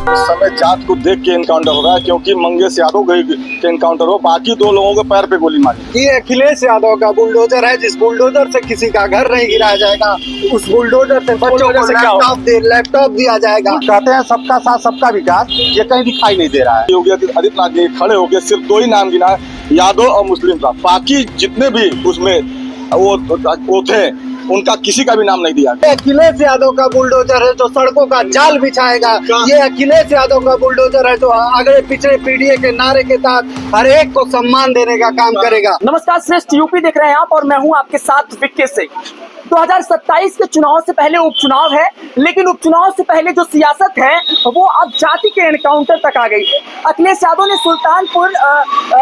इस समय जात को देख के इनकाउंटर हो रहा है, क्योंकि मंगेश यादव के इनकाउंटर हो, बाकी दो लोगों के पैर पे गोली मारी। ये अखिलेश यादव का बुलडोजर है, जिस बुलडोजर से किसी का घर नहीं गिराया जाएगा, उस बुलडोजर से बच्चों को लैपटॉप दिया जाएगा। कहते हैं सबका साथ सबका विकास, ये कहीं दिखाई नहीं दे रहा है। योगी आदित्यनाथ जी खड़े होकर सिर्फ दो ही नाम गिना, यादव और मुस्लिम का, बाकी जितने भी उसमें वो थे उनका किसी का भी नाम नहीं दिया। अखिलेश यादव का बुलडोजर है जो सड़कों का जाल बिछाएगा। ये अखिलेश यादव का बुलडोजर है जो अगले पिछले पीढ़ी के नारे के तहत हर एक को सम्मान देने का काम करेगा। नमस्कार, श्रेष्ठ यूपी देख रहे हैं आप और मैं हूं आपके साथ विक्के से। 2027 के चुनाव से पहले उपचुनाव है, लेकिन उपचुनाव से पहले जो सियासत है वो अब जाति के एनकाउंटर तक आ गई है। अखिलेश यादव ने सुल्तानपुर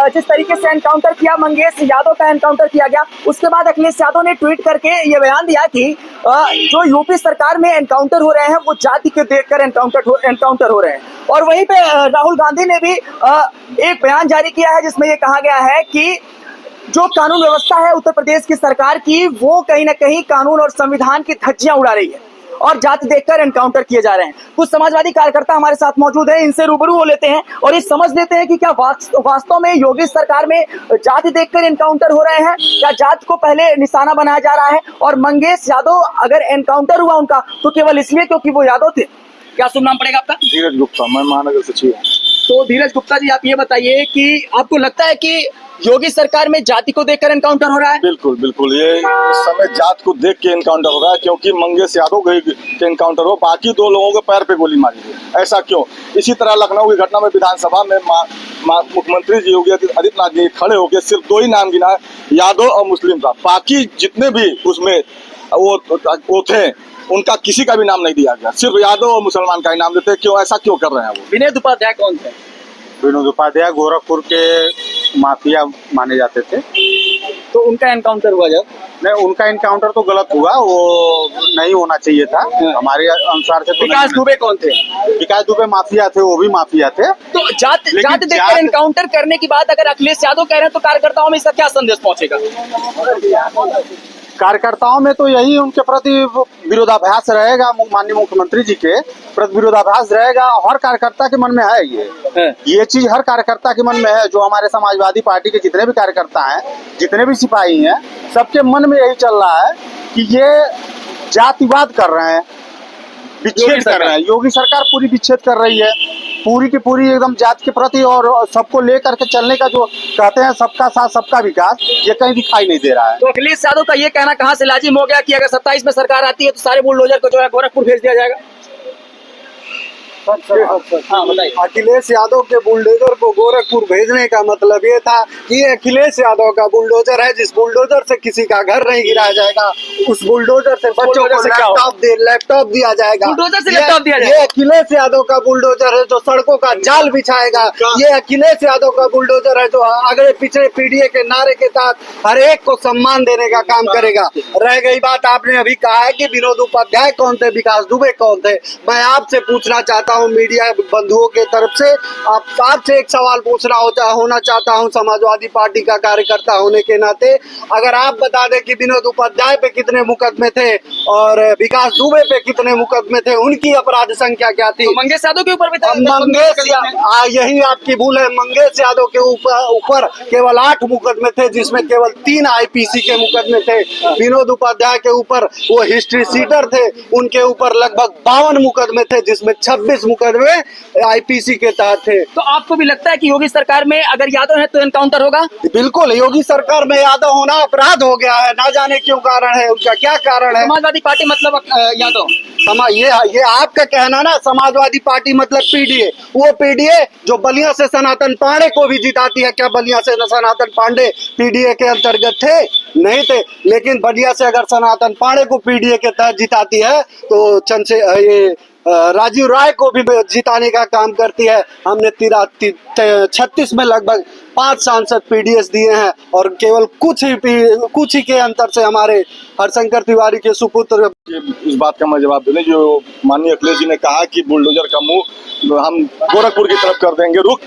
जिस तरीके से एनकाउंटर किया, मंगेश यादव का एनकाउंटर किया गया, उसके बाद अखिलेश यादव ने ट्वीट करके ये बयान दिया कि जो यूपी सरकार में एनकाउंटर हो रहे हैं वो जाति के देखकर एनकाउंटर हो रहे हैं। और वहीं पे राहुल गांधी ने भी एक बयान जारी किया है जिसमें ये कहा गया है कि जो कानून व्यवस्था है उत्तर प्रदेश की सरकार की, वो कहीं ना कहीं कानून और संविधान की धज्जियां उड़ा रही है और जाति देखकर एनकाउंटर किए जा रहे हैं। कुछ समाजवादी कार्यकर्ता हमारे साथ मौजूद हैं, इनसे रूबरू हो लेते हैं और ये समझ लेते हैं कि क्या वास्तव में योगी सरकार में जाति देखकर एनकाउंटर हो रहे हैं या जाति को पहले निशाना बनाया जा रहा है। और मंगेश यादव अगर एनकाउंटर हुआ उनका तो केवल इसलिए क्योंकि वो यादव थे। क्या शुभ नाम पड़ेगा आपका? धीरज गुप्ता, मैं महानगर सचिव हूँ। तो धीरज गुप्ता जी, आप ये बताइए कि आपको लगता है कि योगी सरकार में जाति को देखकर एनकाउंटर हो रहा है? बिल्कुल बिल्कुल, ये इस समय जात को देख के इनकाउंटर हो रहा है, क्योंकि मंगेश यादव के इनकाउंटर हो, बाकी दो लोगों के पैर पे गोली मारी है। ऐसा क्यों? इसी तरह लखनऊ की घटना में विधानसभा में मुख्यमंत्री जी योगी आदित्यनाथ जी खड़े होकर सिर्फ दो ही नाम गिना, यादव और मुस्लिम का, बाकी जितने भी उसमें वो थे उनका किसी का भी नाम नहीं दिया गया, सिर्फ यादव और मुसलमान का ही नाम देते। क्यों, ऐसा क्यों कर रहे हैं वो? विनोद उपाध्याय कौन थे? विनोद उपाध्याय गोरखपुर के माफिया माने जाते थे। तो उनका एनकाउंटर हुआ जब? नहीं, उनका एनकाउंटर तो गलत हुआ, वो नहीं होना चाहिए था हमारे अनुसार से। तो विकास दुबे कौन थे? विकास दुबे माफिया थे, वो भी माफिया थे। तो जाति देखकर एनकाउंटर करने की बात अगर अखिलेश यादव कह रहे हैं तो कार्यकर्ताओं में इसका क्या संदेश पहुंचेगा? कार्यकर्ताओं में तो यही उनके प्रति विरोधाभास रहेगा, माननीय मुख्यमंत्री जी के प्रति विरोधाभास रहेगा। हर कार्यकर्ता के मन में है ये चीज, हर कार्यकर्ता के मन में है। जो हमारे समाजवादी पार्टी के जितने भी कार्यकर्ता हैं, जितने भी सिपाही हैं, सबके मन में यही चल रहा है कि ये जातिवाद कर रहे हैं, विच्छेद कर रहे हैं। योगी सरकार पूरी विच्छेद कर रही है, पूरी की पूरी एकदम जात के प्रति और सबको लेकर के चलने का जो कहते हैं सबका साथ सबका विकास, ये कहीं दिखाई नहीं दे रहा है। तो अखिलेश यादव का ये कहना कहाँ से लाजिम हो गया कि अगर 27 में सरकार आती है तो सारे बुलडोजर को जो है गोरखपुर भेज दिया जाएगा? हाँ बताइए। अखिलेश यादव के बुलडोजर को गोरखपुर भेजने का मतलब ये था कि अखिलेश यादव का बुलडोजर है, जिस बुलडोजर से किसी का घर नहीं गिराया जाएगा, उस बुलडोजर से बच्चों को लैपटॉप दिया जाएगा। बुलडोजर से लैपटॉप दिया जाएगा? ये अखिलेश यादव का बुलडोजर है जो सड़कों का जाल बिछाएगा। ये अखिलेश यादव का बुलडोजर है जो अगले पिछले पीढ़ी के नारे के तहत हर एक को सम्मान देने का काम करेगा। रह गई बात, आपने अभी कहा है कि विनोद उपाध्याय कौन थे, विकास दुबे कौन थे। मैं आपसे पूछना चाहता हूं, मीडिया बंधुओं के तरफ से आपसे एक सवाल होना चाहता हूं, समाजवादी पार्टी का कार्यकर्ता होने के नाते। अगर आप बता दें कि विनोद उपाध्याय पे कितने मुकदमे थे और विकास दुबे पे कितने मुकदमे थे, उनकी अपराध संख्या क्या थी? तो मंगेश यादव के ऊपर भी था? यही आपकी भूल है। मंगेश यादव के ऊपर केवल 8 मुकदमे थे, जिसमें केवल 3 IPC के मुकदमे थे। विनोद उपाध्याय के ऊपर वो हिस्ट्री सीटर थे, उनके ऊपर लगभग 52 मुकदमे थे, जिसमें 26 मुकदमे IPC के तहत थे। तो आपको भी लगता है कि योगी सरकार में अगर यादव है तो एनकाउंटर होगा? बिल्कुल, योगी सरकार में यादव होना अपराध हो गया है, ना जाने क्यों कारण है, उसका क्या कारण है? समाजवादी पार्टी मतलब यादव? ये आपका कहना ना, समाजवादी पार्टी मतलब PDA, वो PDA जो बलिया से सनातन पांडे को भी जिताती है। क्या बलिया से सनातन पांडे PDA के अंतर्गत थे? नहीं थे। लेकिन बलिया से अगर सनातन पांडे को PDA के तहत जिताती है तो ये राजीव राय को भी जिताने का काम करती है। हमने 36 में लगभग 5 सांसद PDS दिए हैं और केवल कुछ ही के अंतर से हमारे हरशंकर तिवारी के सुपुत्र। इस बात का मैं जवाब देने, जो माननीय अखिलेश जी ने कहा कि बुलडोजर का मुंह हम गोरखपुर की तरफ कर देंगे रुख,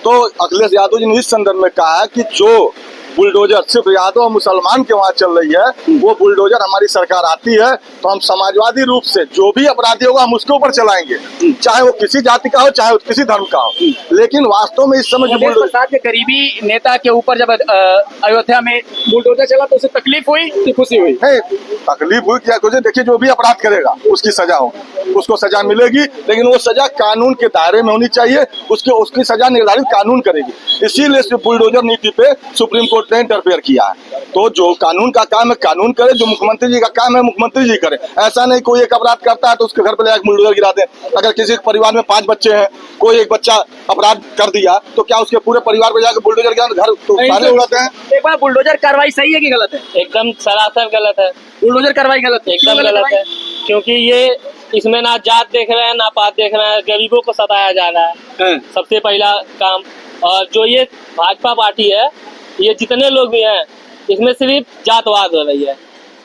तो अखिलेश यादव जी ने इस संदर्भ में कहा कि जो बुलडोजर सिर्फ यादव और मुसलमान के वहाँ चल रही है, वो बुलडोजर हमारी सरकार आती है तो हम समाजवादी रूप से जो भी अपराधी होगा हम उसके ऊपर चलाएंगे, चाहे वो किसी जाति का हो चाहे वो किसी धर्म का हो। लेकिन वास्तव में इस समय जो देश प्रसाद के करीबी नेता के ऊपर जब अयोध्या में बुलडोजर चला तो उसे तकलीफ हुई कि खुशी हुई? नहीं, तकलीफ हुई क्या कुछ, देखिए जो भी अपराध करेगा उसकी सजा होगी, उसको सजा मिलेगी, लेकिन वो सजा कानून के दायरे में होनी चाहिए, उसकी सजा निर्धारित कानून करेगी। इसीलिए इस बुलडोजर नीति पे सुप्रीम कोर्ट ने इंटरफेयर किया है। तो जो कानून का काम है कानून करे, जो मुख्यमंत्री जी का काम है मुख्यमंत्री जी करे। ऐसा नहीं कोई एक अपराध करता है तो उसके घर पे लेकर बुलडोजर गिरा दें। अगर किसी के परिवार में 5 बच्चे हैं, कोई एक बच्चा अपराध कर दिया तो क्या उसके पूरे परिवार को जाकर बुलडोजर गिरा घर तो ताले उड़ाते हैं? एक बार बुलडोजर कार्रवाई सही है कि गलत है? एकदम सरासर गलत है। बुलडोजर कार्रवाई गलत है, एकदम गलत है, क्योंकि ये इसमें ना जात देख रहे हैं ना पात देख रहे हैं, गरीबों को सताया जा रहा है सबसे पहला काम। और जो ये भाजपा पार्टी है, ये जितने लोग भी हैं इसमें सिर्फ जातवाद हो रही है।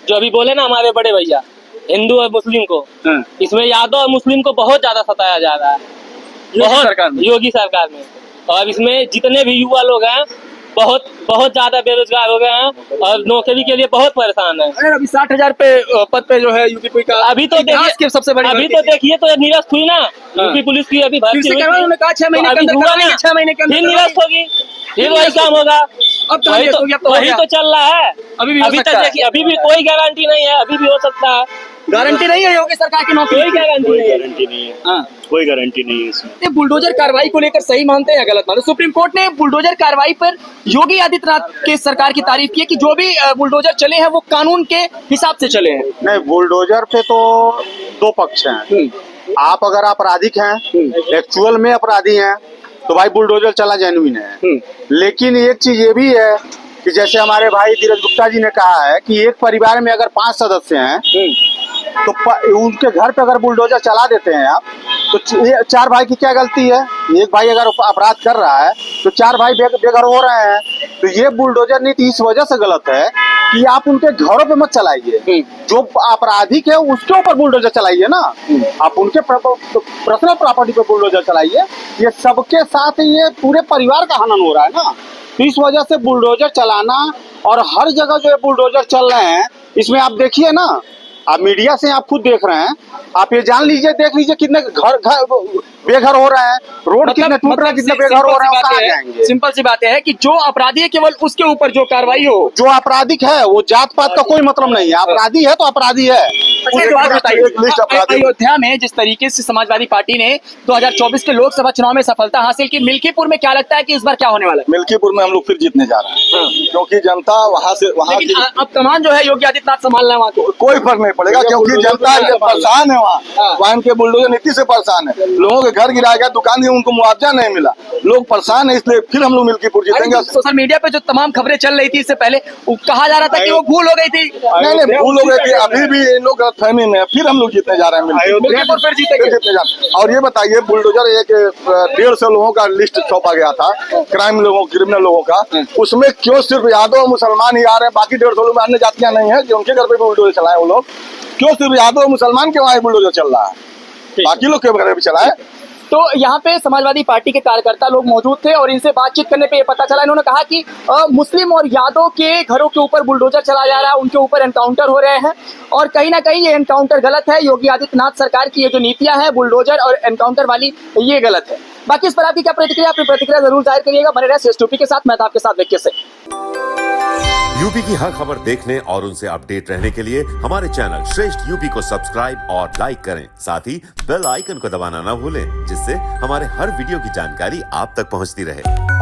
जो अभी बोले ना हमारे बड़े भैया, हिंदू और मुस्लिम को, इसमें यादव और मुस्लिम को बहुत ज्यादा सताया जा रहा है योगी सरकार में। और इसमें जितने भी युवा लोग हैं बहुत ज्यादा बेरोजगार हो गए हैं और नौकरी के लिए बहुत परेशान है। अरे अभी 60,000 पे पद पे जो है यूपी का अभी तो देखिए सबसे बड़ी अभी तो देखिए तो निरस्त हुई ना यूपी पुलिस की, अभी भर्ती हुई उन्होंने कहा 6 महीने अभी हुआ ना, 6 महीने के फिर अंदर निरस्त होगी, फिर वही काम होगा। अब वही तो चल रहा है। अभी तक देखिए अभी भी कोई गारंटी नहीं है, अभी भी हो सकता है। गारंटी नहीं है योगी सरकार की नौकरी? कोई गारंटी नहीं है। हाँ, कोई गारंटी नहीं है इसमें। ये बुलडोजर कार्रवाई को लेकर सही मानते हैं या गलत मानते हैं? सुप्रीम कोर्ट ने बुलडोजर कार्रवाई पर योगी आदित्यनाथ के सरकार की तारीफ की है कि जो भी बुलडोजर चले हैं वो कानून के हिसाब से चले हैं। नहीं, बुलडोजर पे तो 2 पक्ष हैं। आप अगर आपराधिक हैं, एक्चुअल में अपराधी हैं, तो भाई बुलडोजर चला जेन्युइन है। लेकिन एक चीज ये भी है कि जैसे हमारे भाई धीरज गुप्ता जी ने कहा है कि एक परिवार में अगर 5 सदस्य हैं तो उनके घर पे अगर बुलडोजर चला देते हैं आप, तो 4 भाई की क्या गलती है? एक भाई अगर अपराध कर रहा है तो 4 भाई बेघर हो रहे हैं। तो ये बुलडोजर नीति इस वजह से गलत है कि आप उनके घरों पे मत चलाइए, जो आपराधिक है उसके ऊपर बुलडोजर चलाइए ना, आप उनके पर्सनल प्रॉपर्टी पे बुलडोजर चलाइए। ये सबके साथ ये पूरे परिवार का हनन हो रहा है ना, तो इस वजह से बुलडोजर चलाना, और हर जगह जो बुलडोजर चल रहे हैं इसमें आप देखिए ना, आप मीडिया से आप खुद देख रहे हैं, आप ये जान लीजिए, देख लीजिए कितने घर बेघर हो रहे हैं, रोड कितने टूट रहे हैं, कितने बेघर हो रहे हैं, कहाँ जाएंगे? सिंपल सी बात है कि जो अपराधी है केवल उसके ऊपर जो कार्रवाई हो, जो आपराधिक है वो जात पात का कोई मतलब नहीं है, अपराधी है तो अपराधी है। अयोध्या में जिस तरीके से समाजवादी पार्टी ने 2024 के लोकसभा चुनाव में सफलता हासिल की, मिल्कीपुर में क्या लगता है कि इस बार क्या होने वाला है? मिल्कीपुर में हम लोग फिर जीतने जा रहे हैं, क्योंकि जनता वहाँ अब कमान जो है योगी आदित्यनाथ संभालना है वहाँ को, कोई फर्क नहीं पड़ेगा, क्योंकि जनता परेशान है वहाँ इनके बुलडोजर नीति से परेशान है। लोगों के घर गिराया गया, दुकान उनको मुआवजा नहीं मिला, लोग परेशान है, इसलिए फिर हम लोग मिल्कीपुर जीतेंगे। सोशल मीडिया पे जो तमाम खबरें चल रही थी इससे पहले, कहा जा रहा था कि वो भूल हो गई थी। नहीं भूल हो गई थी, अभी भी लोग गलतफहमी में, फिर हम लोग जीतने जा रहे हैं, मिल्कीपुर फिर जीतेंगे। जीतने जा रहे हैं। और ये बताइए, बुलडोजर एक 150 लोगों का लिस्ट सौंपा गया था, क्रिमिनल लोगों का, उसमें क्यों सिर्फ यादव और मुसलमान ही आ रहे हैं? बाकी 150 लोग में अन्य जातियां नहीं है कि उनके घर पे बुलडोजर चलाए वो लोग? क्यों सिर्फ यादव और मुसलमान के वहाँ बुलडोजर चल रहा है, बाकी लोग के घर भी चलाए? तो यहाँ पे समाजवादी पार्टी के कार्यकर्ता लोग मौजूद थे और इनसे बातचीत करने पे ये पता चला, इन्होंने कहा कि मुस्लिम और यादव के घरों के ऊपर बुलडोजर चला जा रहा है, उनके ऊपर एनकाउंटर हो रहे हैं और कहीं ना कहीं ये एनकाउंटर गलत है। योगी आदित्यनाथ सरकार की ये जो नीतियां हैं बुलडोजर और एनकाउंटर वाली, ये गलत है। बाकी इस पर आपकी क्या प्रतिक्रिया? अपनी प्रतिक्रिया जरूर जाहिर करिएगा। बने रहे श्रेष्ठ यूपी के साथ, मैं था आपके साथ विक्की सिंह। यूपी की हर खबर देखने और उनसे अपडेट रहने के लिए हमारे चैनल श्रेष्ठ यूपी को सब्सक्राइब और लाइक करें, साथ ही बेल आइकन को दबाना ना भूलें, जिससे हमारे हर वीडियो की जानकारी आप तक पहुंचती रहे।